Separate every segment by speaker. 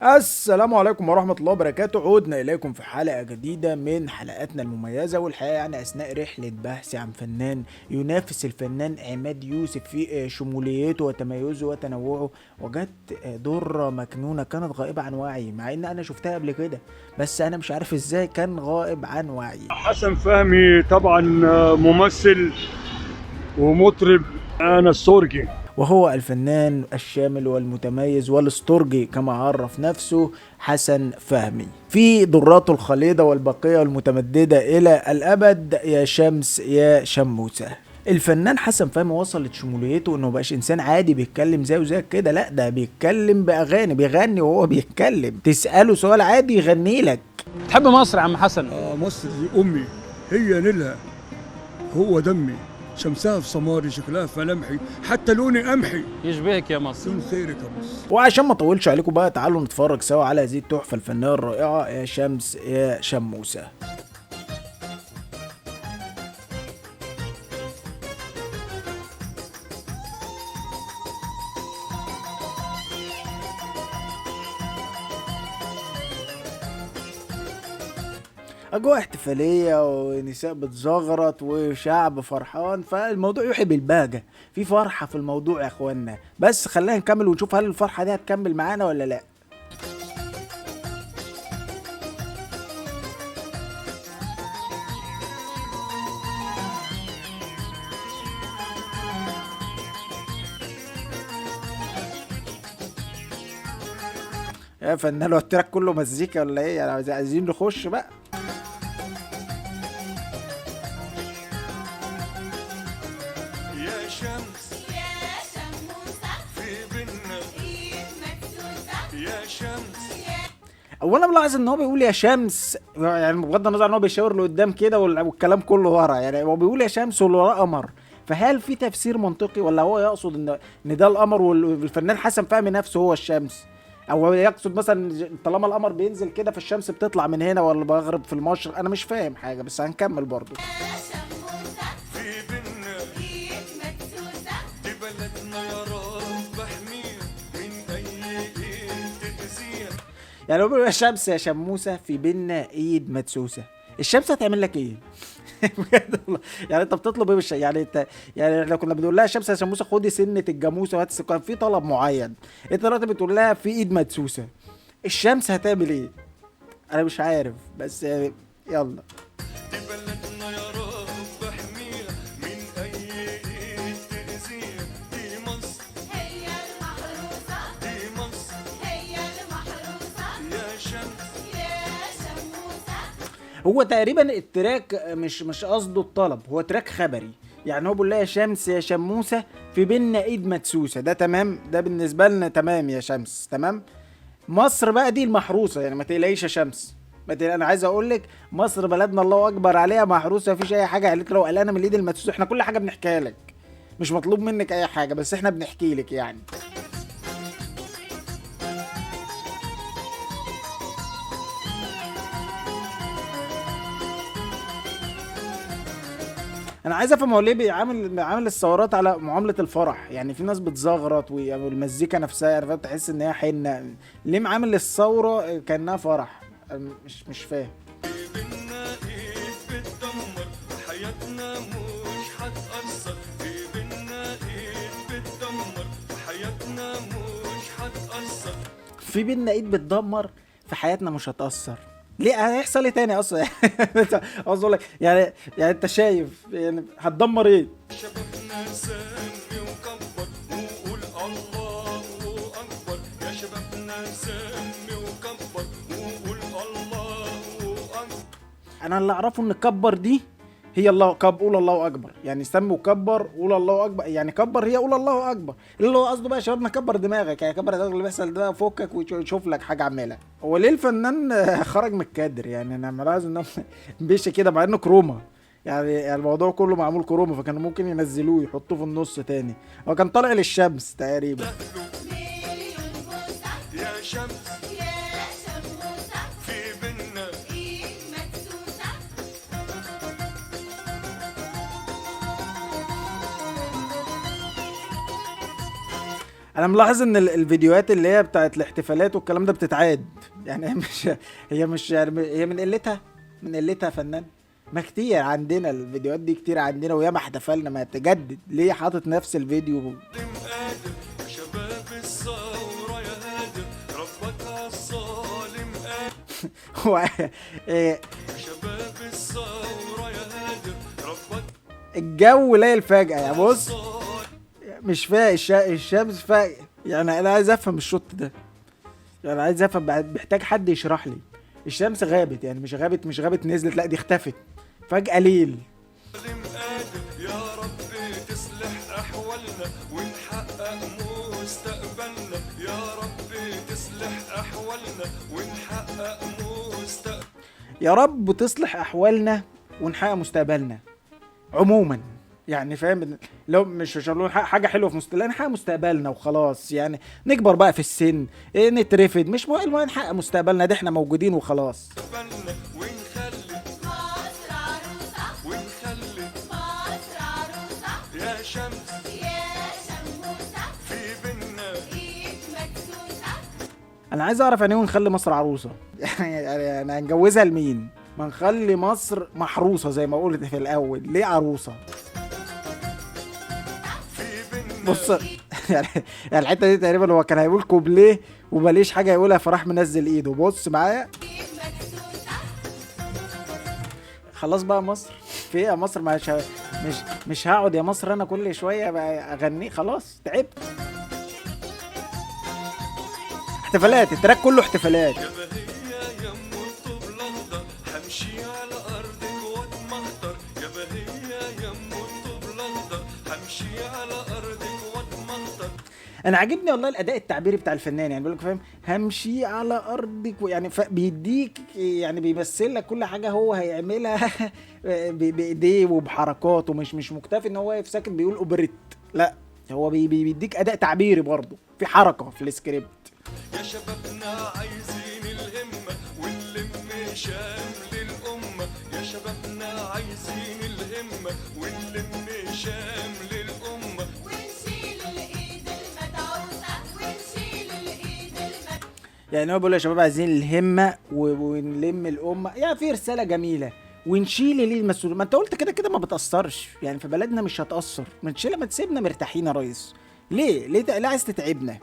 Speaker 1: السلام عليكم ورحمة الله وبركاته. عودنا إليكم في حلقة جديدة من حلقاتنا المميزة، والحقيقة يعني أثناء رحلة بحثي عن فنان ينافس الفنان عماد يوسف في شموليته وتميزه وتنوعه، وجدت درة مكنونة كانت غائبة عن وعي، مع إن أنا شفتها قبل كده، بس أنا مش عارف إزاي كان غائب عن وعي.
Speaker 2: حسن فهمي طبعا ممثل ومطرب. انا السورجي.
Speaker 1: وهو الفنان الشامل والمتميز والاسطورجي كما عرف نفسه حسن فهمي، في ذراته الخالدة والباقية والمتمددة إلى الأبد، يا شمس يا شموسة. الفنان حسن فهمي وصلت شموليته انه مبقاش انسان عادي بيتكلم زيه وزيك كده، لا ده بيتكلم باغاني، بيغني وهو بيتكلم، تسأله سؤال عادي يغني لك.
Speaker 3: تحب مصر يا عم حسن؟
Speaker 2: مصر دي امي، هي نيلها، هو دمي، شمسها في سماري، شكلها في ملامحي، حتى لوني قمحي.
Speaker 3: يشبهك يا مصر.
Speaker 2: يوم خيرك يا مصر.
Speaker 1: وعشان ما اطولش عليكم بقى، تعالوا نتفرج سوا على هذه التحفة الفنية الرائعة، يا شمس يا شموسة. اجواء احتفاليه ونساء بتزغرط وشعب فرحان، فالموضوع يوحي بالبهجه، في فرحه في الموضوع يا اخوانا. بس خلينا نكمل ونشوف هل الفرحه دي هتكمل معانا ولا لا. يا فنان، هو التراك كله مزيكا ولا ايه؟ يعني عايزين نخش بقى.
Speaker 2: يا شمس
Speaker 4: يا شموسة
Speaker 2: في بينا،
Speaker 4: ايد مكسوسة
Speaker 2: يا شمس.
Speaker 1: اولا ملاحظ ان هو بيقول يا شمس، يعني بغض النظر ان هو بيشاور لقدام كده والكلام كله ورا، يعني هو بيقول يا شمس واللي وراه قمر. فهل في تفسير منطقي، ولا هو يقصد ان ده القمر والفنان حسن فهمي نفسه هو الشمس؟ او هو يقصد مثلا طالما القمر بينزل كده فالشمس بتطلع من هنا ولا بغرب في المشرق؟ انا مش فاهم حاجه، بس هنكمل برضو.
Speaker 4: يا شموسة
Speaker 2: في بينا
Speaker 4: ايد مكسوسة
Speaker 2: دي بلدنا، يا رب احميها من اي ايد تأذيها.
Speaker 1: يعني هو بيقول يا شمس يا شموسه في بينا ايد مدسوسه. الشمس هتعمل لك ايه؟ بجد والله. يعني انت بتطلب ايه يعني انت، يعني احنا كنا بنقول لها شمس يا شموسه خدي سنه الجاموسه وهات، كان في طلب معين. انت دلوقتي بتقول لها في ايد مدسوسه. الشمس هتعمل ايه؟ انا مش عارف، بس يلا.
Speaker 2: دي بلدنا، يا رب احميها من اي ايد تأذيها. دي مصر،
Speaker 4: هي المحروسة
Speaker 2: دي مصر.
Speaker 4: هي المحروسة
Speaker 2: يا شمس
Speaker 4: يا شموسة
Speaker 1: هو تقريبا التراك مش قصده الطلب، هو تراك خبري. يعني هو بيقول لها يا شمس يا شموسه في بينا ايد مدسوسه، ده تمام، ده بالنسبه لنا تمام يا شمس، تمام. مصر بقى دي المحروسه، يعني ما تقلقيش يا شمس، ما تقلق. انا عايز اقول لك مصر بلدنا الله اكبر عليها محروسه، مفيش اي حاجه قالت لو قلقانه من الايد المدسوسه، احنا كل حاجه بنحكيها لك، مش مطلوب منك اي حاجه، بس احنا بنحكي لك يعني. انا عايز افهم هو ليه بيعامل الثورات على معامله الفرح؟ يعني في ناس بتزغرط والمزيكا نفسها، يعني فاهم، تحس ان هي حنه. ليه معامل الثوره كانها فرح؟ أنا مش فاهم.
Speaker 2: بينا ايد بتدمر، حياتنا مش هتأثر. في بينا ايد بتدمر، حياتنا مش هتأثر.
Speaker 1: في بينا ايد بتدمر، في حياتنا مش هتأثر. ليه هيحصل ايه تاني اصلا؟ عاوز اقول لك يعني انت شايف يعني هتدمر ايه؟
Speaker 2: شبابنا سمي وكبر وقول الله اكبر. يا شبابنا سمي وكبر وقول الله اكبر.
Speaker 1: انا اللي اعرفه ان كبر دي هي الله قول الله اكبر، يعني سمي وكبر قول الله اكبر، يعني كبر هي قول الله اكبر. اللي هو قصده بقى يا شباب كبر دماغك، يعني كبر دماغك اللي بيحصل ده، فكك وشوف لك حاجه اعملها. هو ليه الفنان خرج من الكادر؟ يعني انا ملاحظ انه مشي كده مع انه كروما، يعني الموضوع كله معمول كروما، فكانوا ممكن ينزلوه يحطوه في النص تاني. هو كان طالع للشمس تقريبا.
Speaker 4: مليون بوسة
Speaker 2: يا شمس
Speaker 4: يا شموسة
Speaker 2: في بينا.
Speaker 4: ايد مكسوسة
Speaker 1: انا ملاحظ ان الفيديوهات اللي هي بتاعت الاحتفالات والكلام ده بتتعاد، يعني هي مش يعني هي من قلتها فنان. ما كتير عندنا الفيديوهات دي، كتير عندنا وياما احتفلنا، ما تجدد ليه حاطط نفس الفيديو؟
Speaker 5: قادر يا شباب الثورة يا هادر ربك عالظالم قادر
Speaker 1: هو إيه،
Speaker 5: يا شباب الثورة يا هادر ربك
Speaker 1: الجو ليل فجأة يعني. بص
Speaker 5: ظالم
Speaker 1: مش فايق الشمس فايق، يعني انا عايز افهم الشوط ده، يعني عايز افهم محتاج حد يشرح لي. الشمس غابت، يعني مش غابت نزلت، لا دي اختفت فجأة ليل.
Speaker 5: قادر يا رب تصلح أحوالنا ونحقق مستقبلنا يا رب تصلح أحوالنا ونحقق مستقبلنا
Speaker 1: يا رب تصلح احوالنا ونحقق مستقبلنا عموما، يعني فاهم؟ لو مش هنقول حاجه حلوه في مستقبلنا، نحقق مستقبلنا وخلاص، يعني نكبر بقى في السن، إيه نترفد، مش مهم، المهم نحقق مستقبلنا، ده احنا موجودين وخلاص.
Speaker 5: ونخلي
Speaker 4: مصر عروسة
Speaker 5: ونخلي
Speaker 4: مصر عروسة
Speaker 5: يا شمس
Speaker 4: يا شموسة
Speaker 5: في بينا
Speaker 4: ايد مكسوسة.
Speaker 1: انا عايز اعرف يعني ايه نخلي مصر عروسه؟ يعني هنجوزها لمين؟ ما نخلي مصر محروسه زي ما قلت في الاول، ليه عروسه؟
Speaker 5: في بينا
Speaker 1: بص يعني الحته دي تقريبا هو كان هيقول كوبليه وماليش حاجه يقولها فراح منزل ايده. بص معايا،
Speaker 4: ايد مكسوسة
Speaker 1: خلاص بقى مصر في ايه يا مصر؟ مش هقعد يا مصر انا كل شويه بقى اغني، خلاص تعبت. احتفالات، التراك كله احتفالات.
Speaker 5: يا بهية يا ام الطوب الاخضر همشي على ارضك واتمخطر يا بهية يا ام الطوب الاخضر همشي على ارضك واتمخطر
Speaker 1: انا عاجبني والله الاداء التعبيري بتاع الفنان، يعني بيقول لك فاهم همشي على ارضك يعني بيديك، يعني بيمثل لك كل حاجه هو هيعملها بايديه وبحركاته، مش مكتفي ان هو واقف ساكت بيقول اوبريت، لا هو بيديك اداء تعبيري برضه، في حركه في السكريبت.
Speaker 5: يا شبابنا عايزين الهمة ونلم شمل الأمة يا شبابنا عايزين الهمة ونلم شمل الأمة
Speaker 4: ونشيل الايد المدعوسة ونشيل الايد المدعوسة.
Speaker 1: يعني هو بيقول يا شباب عايزين الهمه ونلم الامه، يعني في رساله جميله. ونشيل ليه المسؤول، ما انت قلت كده كده ما بتاثرش، يعني في بلدنا مش هتاثر، ما تشيلها، ما تسيبنا مرتاحين يا ريس. ليه عايز تتعبنا؟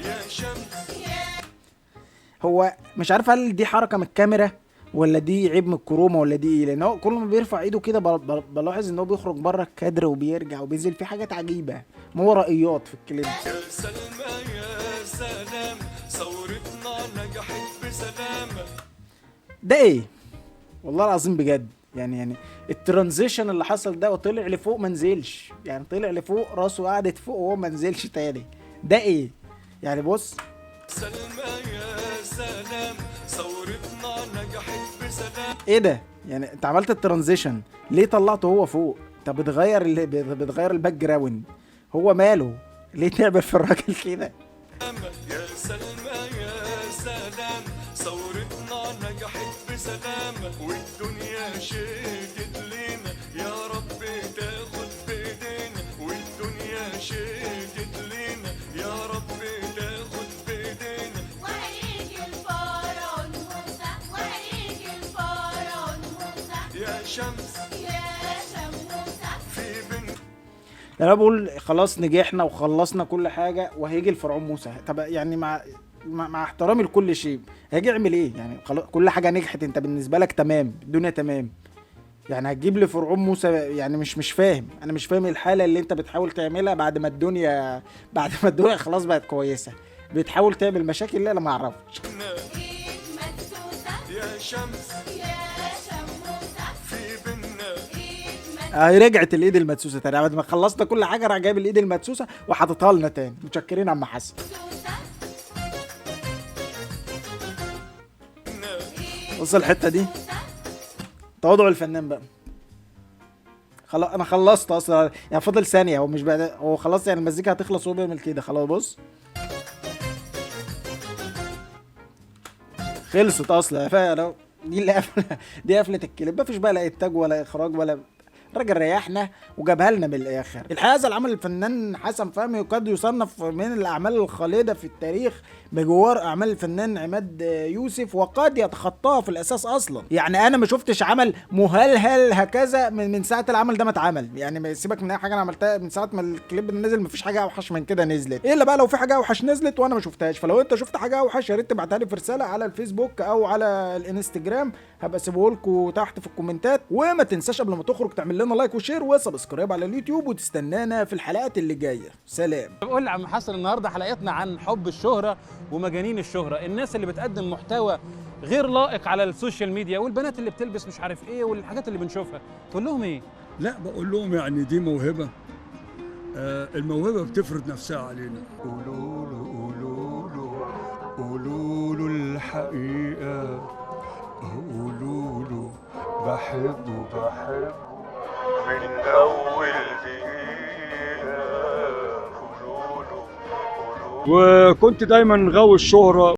Speaker 5: يا شمس
Speaker 1: هو مش عارف هل دي حركه من الكاميرا ولا دي عيب من الكروما ولا دي ايه، لان هو كل ما بيرفع ايده كده بلاحظ ان هو بيخرج بره الكادر وبيرجع وبينزل، في حاجات عجيبه، ما هو رأيات في الكليب.
Speaker 5: يا سلمى يا سلام ثورتنا نجحت بسلامة
Speaker 1: ده ايه والله العظيم بجد، يعني الترانزيشن اللي حصل ده وطلع لفوق ما نزلش، يعني طلع لفوق راسه قعدت فوق وهو ما نزلش تاني، ده ايه يعني؟ بص
Speaker 5: سلمى يا سلام ثورتنا نجحت بسلام
Speaker 1: ايه ده، يعني انت عملت الترانزيشن ليه طلعته هو فوق؟ انت بتغير الباك جراوند، هو ماله؟ ليه تعمل في الراجل كده؟
Speaker 5: يا سلمى يا سلام ثورتنا نجحت بسلامة والدنيا شهدت لينا يا رب تاخد بايدينا والدنيا شهدت لينا يا رب تاخد بايدينا
Speaker 4: وهيجي الفرعون موسى وهيجي الفرعون موسى
Speaker 5: يا شمس
Speaker 4: يا شموسة.
Speaker 5: في بنت
Speaker 1: يعني انا بقول خلاص نجحنا وخلصنا كل حاجه وهيجي الفرعون موسى، طب يعني مع احترامي لكل شيء هيجي يعمل ايه؟ يعني خلاص كل حاجه نجحت، انت بالنسبه لك تمام، الدنيا تمام، يعني هتجيب لي فرعون موسى؟ يعني مش فاهم، انا مش فاهم الحاله اللي انت بتحاول تعملها بعد ما الدنيا خلاص بقت كويسه، بتحاول تعمل مشاكل. لا انا ما اعرفش.
Speaker 4: ايد مكسوسة
Speaker 5: يا شمس
Speaker 4: يا شموسة
Speaker 5: في بينا
Speaker 4: ايد مكسوسة.
Speaker 1: اهي رجعت الايد المدسوسه تاني، بعد ما خلصنا كل حاجه راح جايب الايد المدسوسه وحاططها لنا تاني. متشكرين يا عم حسن. بص الحته دي تواضع الفنان بقى. خلاص انا خلصت اصلا، يعني فاضل ثانيه، هو مش بعد، هو خلاص يعني المزيكا هتخلص وهو بيعمل كده، خلاص بص خلصت اصلا. دي اللي قفله، دي قفله الكليب، مفيش بقى لا انتاج ولا اخراج ولا الراجل ريحنا وجابها لنا من الاخر. الحقيقه هذا العمل الفنان حسن فهمي يكاد يصنف من الاعمال الخالده في التاريخ بجوار اعمال الفنان عماد يوسف، وقد يتخطاها في الاساس اصلا. يعني انا ما شفتش عمل مهلهل هكذا من ساعه العمل ده ما اتعمل. يعني سيبك من اي حاجه انا عملتها من ساعه ما الكليب نزل، ما فيش حاجه اوحش من كده نزلت، الا بقى لو في حاجه اوحش نزلت وانا ما شفتهاش. فلو انت شفت حاجه اوحش يا ريت تبعتها لي في رساله على الفيسبوك او على الانستجرام، هبقى اسيبه لكم تحت في الكومنتات. وما تنساش قبل ما تخرج تعمل لنا لايك وشير وسبسكرايب على اليوتيوب، وتستنانا في الحلقات اللي جايه. سلام.
Speaker 3: طب قول لي يا عم حسن، النهارده حلقتنا عن حب الشهره ومجانين الشهره، الناس اللي بتقدم محتوى غير لائق على السوشيال ميديا، والبنات اللي بتلبس مش عارف ايه والحاجات اللي بنشوفها، تقول لهم ايه؟
Speaker 2: لا بقول لهم يعني دي موهبه، الموهبه بتفرض نفسها علينا.
Speaker 5: قولوا له قولوا له قولوا له الحقيقة، قولوا له بحبه بحبه من أول دقيقة، قولوا له
Speaker 2: وكنت دايما غاوي الشهره.